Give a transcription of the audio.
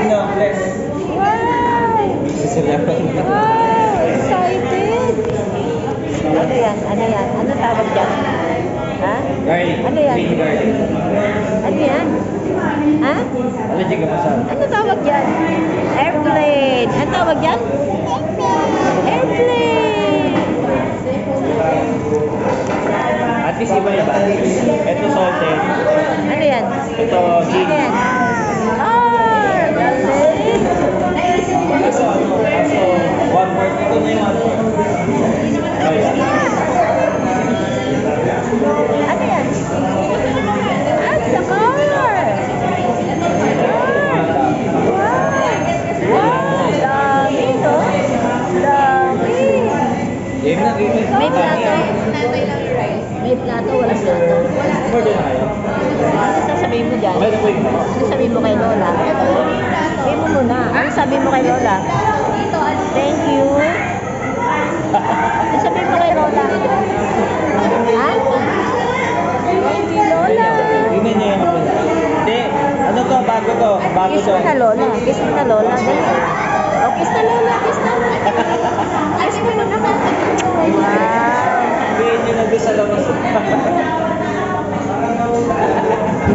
No, bless. Wow! Wow! Excited! Ano yan? Ano yan? Ano tawag dyan? Ha? Garlic. Ano yan? Green garlic. Ano yan? Ha? Allergic ka pa sa... Ano tawag dyan? Airplane! Ano tawag dyan? Airplane! At least iba ba? Ito salted. Ano yan? Ito Ano gin. yan? Ah! Galing! Kaso, one more. Ito na yung one more. Oh, yeah. Ano yan? Ah, sa car! Wow! Dami, no? Dami! Game na, game na. May plato. May plato, walang plato. Order na kayo. Ano sasabihin mo dyan? Okay na po yun. Ano sabihin mo kay Lola? Sabihin mo muna. Ano sabihin mo kay Lola? Thank you. Ano sabihin mo kay Lola? Ha? Thank you, Lola. Tingnan niyo yung kapila. Hindi. Ano to? Bago to. Bago Kiss to. mo na, Lola. Kiss mo na, Lola. Dali. Oh, kiss na, Lola. Kiss na. Kiss